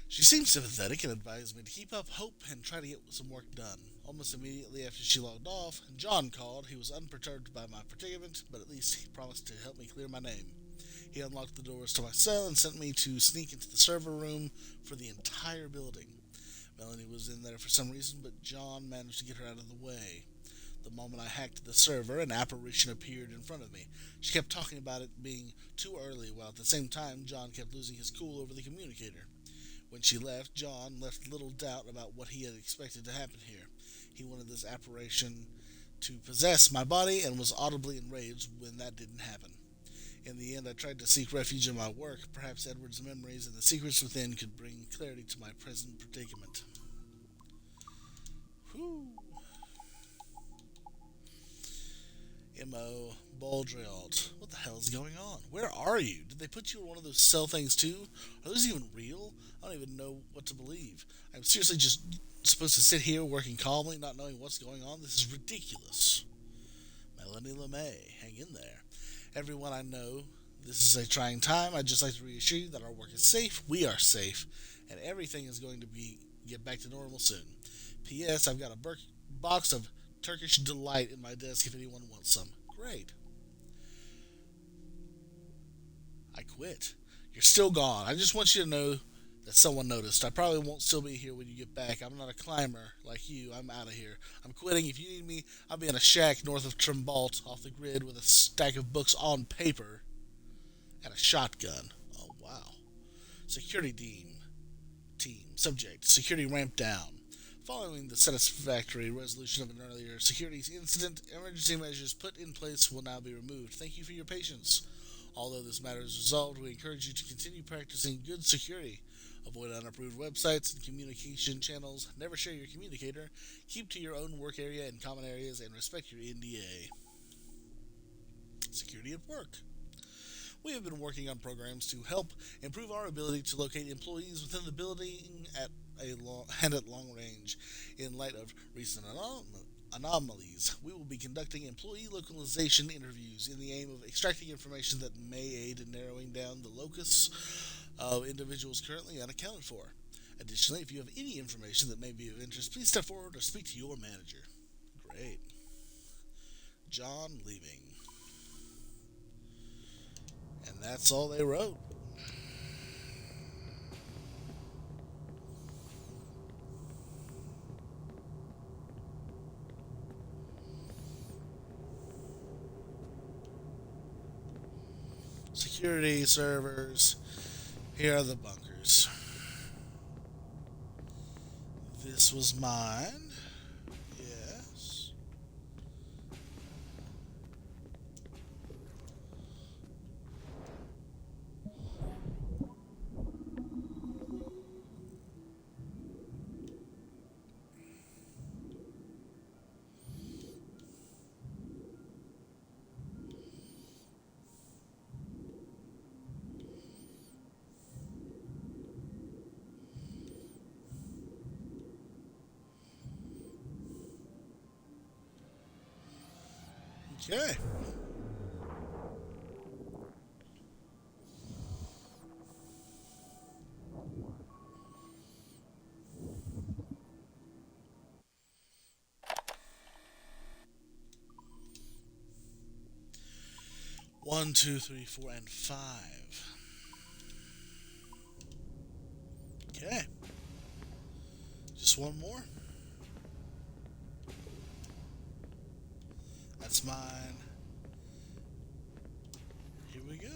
She seemed sympathetic and advised me to keep up hope and try to get some work done. Almost immediately after she logged off, John called. He was unperturbed by my predicament, but at least he promised to help me clear my name. He unlocked the doors to my cell and sent me to sneak into the server room for the entire building. Melanie was in there for some reason, but John managed to get her out of the way. The moment I hacked the server, an apparition appeared in front of me. She kept talking about it being too early, while at the same time John kept losing his cool over the communicator. When she left, John left little doubt about what he had expected to happen here. He wanted this apparition to possess my body and was audibly enraged when that didn't happen. In the end, I tried to seek refuge in my work. Perhaps Edward's memories and the secrets within could bring clarity to my present predicament. Whew. M.O. Baldrialt. What the hell is going on? Where are you? Did they put you in one of those cell things too? Are those even real? I don't even know what to believe. I'm seriously just supposed to sit here working calmly, not knowing what's going on? This is ridiculous. Melanie LeMay, hang in there. Everyone I know, this is a trying time. I'd just like to reassure you that our work is safe, we are safe, and everything is going to get back to normal soon. P.S. I've got a box of Turkish Delight in my desk if anyone wants some. Great. I quit. You're still gone. I just want you to know that someone noticed. I probably won't still be here when you get back. I'm not a climber like you. I'm out of here. I'm quitting. If you need me, I'll be in a shack north of Trimbalt, off the grid, with a stack of books on paper and a shotgun. Oh, wow. Security team. Subject. Security ramped down. Following the satisfactory resolution of an earlier security incident, emergency measures put in place will now be removed. Thank you for your patience. Although this matter is resolved, we encourage you to continue practicing good security. Avoid unapproved websites and communication channels. Never share your communicator. Keep to your own work area and common areas, and respect your NDA. Security at work. We have been working on programs to help improve our ability to locate employees within the building at long range. In light of recent anomalies, we will be conducting employee localization interviews in the aim of extracting information that may aid in narrowing down the locus of individuals currently unaccounted for. Additionally, if you have any information that may be of interest, please step forward or speak to your manager. Great. John leaving. And that's all they wrote. Security, servers. Here are the bunkers. This was mine. Yes. Okay. One, two, three, four, and 5. Okay. Just one more. That's mine. Here we go.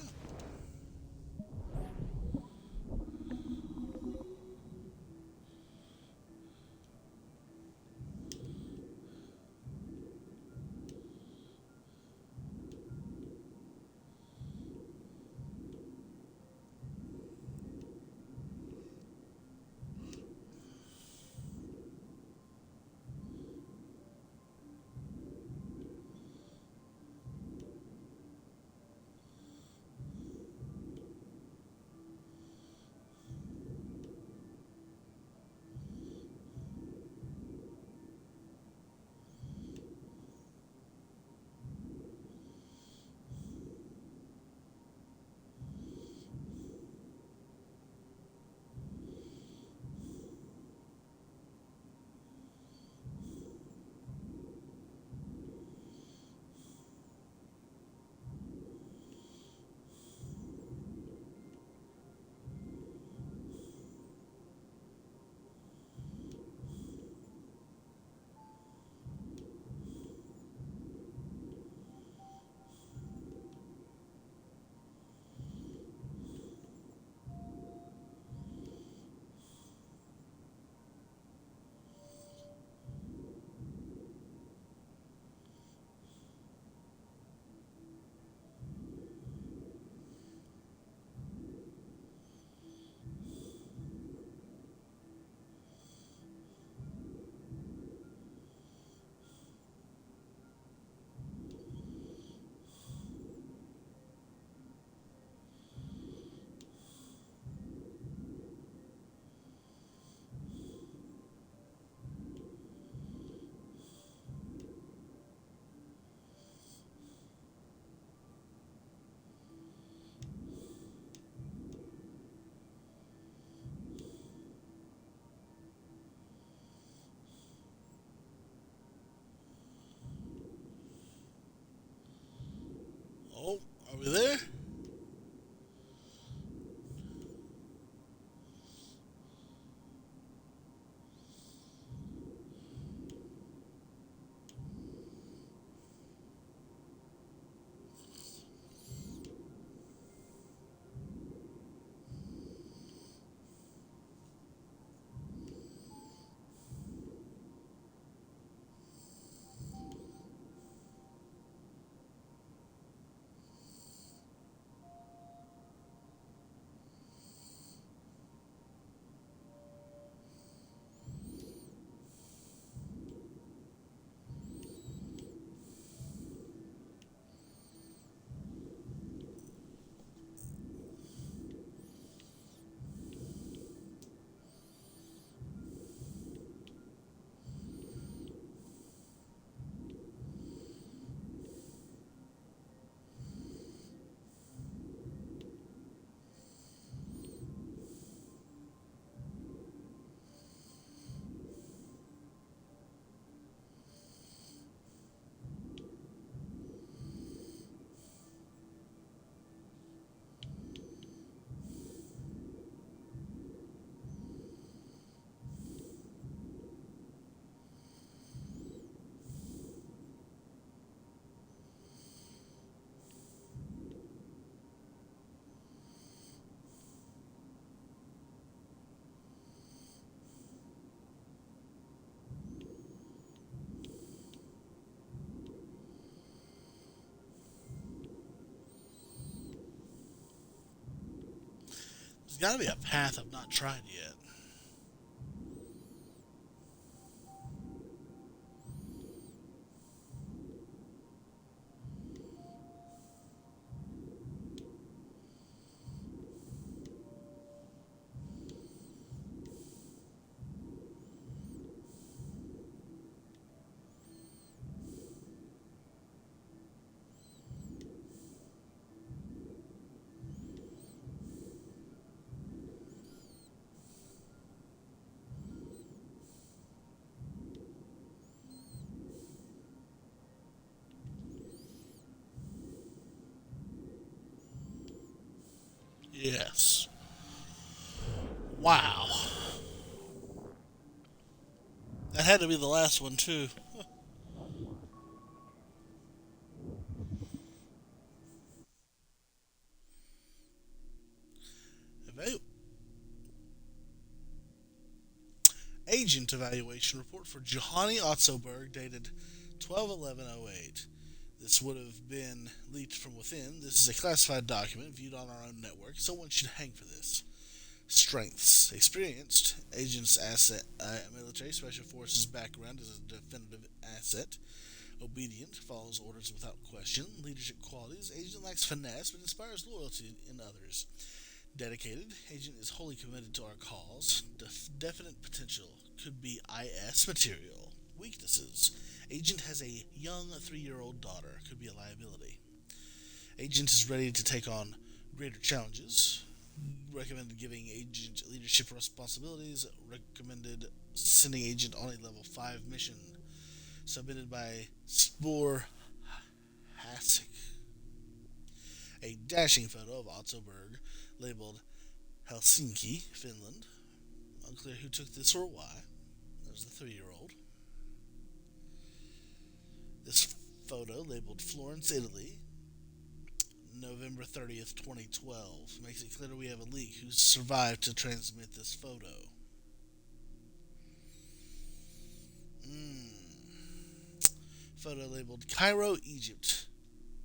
got to be a path I've not tried yet. Yes. Wow. That had to be the last one, too. Agent evaluation report for Johanny Otzoberg dated 12/11/08. This would have been leaked from within. This is a classified document viewed on our own network. Someone should hang for this. Strengths. Experienced. Agent's asset. Military Special Forces background is a definitive asset. Obedient. Follows orders without question. Leadership qualities. Agent lacks finesse but inspires loyalty in others. Dedicated. Agent is wholly committed to our cause. Definite potential. Could be IS material. Weaknesses. Agent has a young 3-year-old daughter. Could be a liability. Agent is ready to take on greater challenges. Recommended giving Agent leadership responsibilities. Recommended sending Agent on a level 5 mission. Submitted by Spor Hasek. A dashing photo of Otzoberg labeled Helsinki, Finland. Unclear who took this or why. That was the 3-year-old. This photo labeled Florence, Italy, November 30th, 2012. Makes it clear we have a leak who survived to transmit this photo. Photo labeled Cairo, Egypt,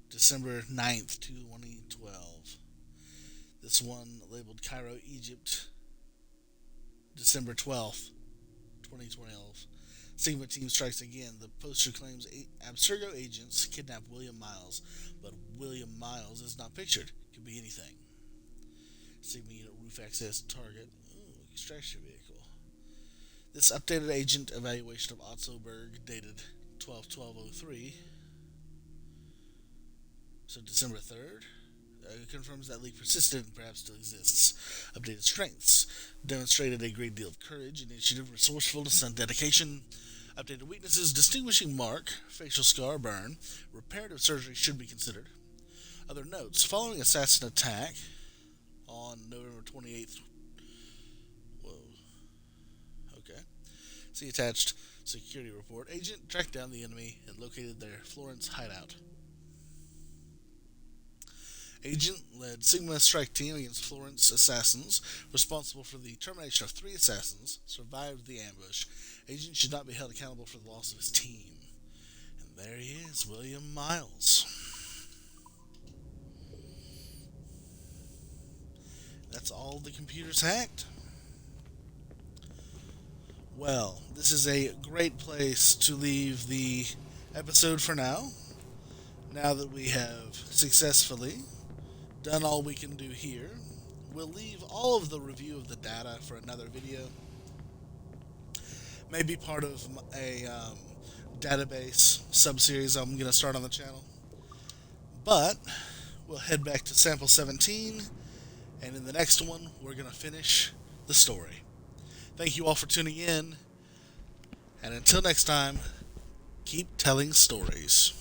December 9th, 2012. This one labeled Cairo, Egypt, December 12th, 2012. Sigma team strikes again. The poster claims Abstergo agents kidnapped William Miles, but William Miles is not pictured. Could be anything. Sigma unit roof access target. Ooh, extraction vehicle. This updated agent evaluation of Otzoberg dated 12/12/03. So December 3rd. Confirms that leak persisted and perhaps still exists. Updated strengths. Demonstrated a great deal of courage, initiative, resourcefulness, and dedication. Updated weaknesses. Distinguishing mark. Facial scar burn. Reparative surgery should be considered. Other notes. Following assassin attack on November 28th. Whoa. Okay. See attached security report. Agent tracked down the enemy and located their Florence hideout. Agent led Sigma strike team against Florence assassins, responsible for the termination of 3 assassins, survived the ambush. Agent should not be held accountable for the loss of his team. And there he is, William Miles. That's all the computers hacked. Well, this is a great place to leave the episode for now. Now that we have successfully done all we can do here, we'll leave all of the review of the data for another video. Maybe part of a database sub-series I'm going to start on the channel. But we'll head back to sample 17, and in the next one, we're going to finish the story. Thank you all for tuning in, and until next time, keep telling stories.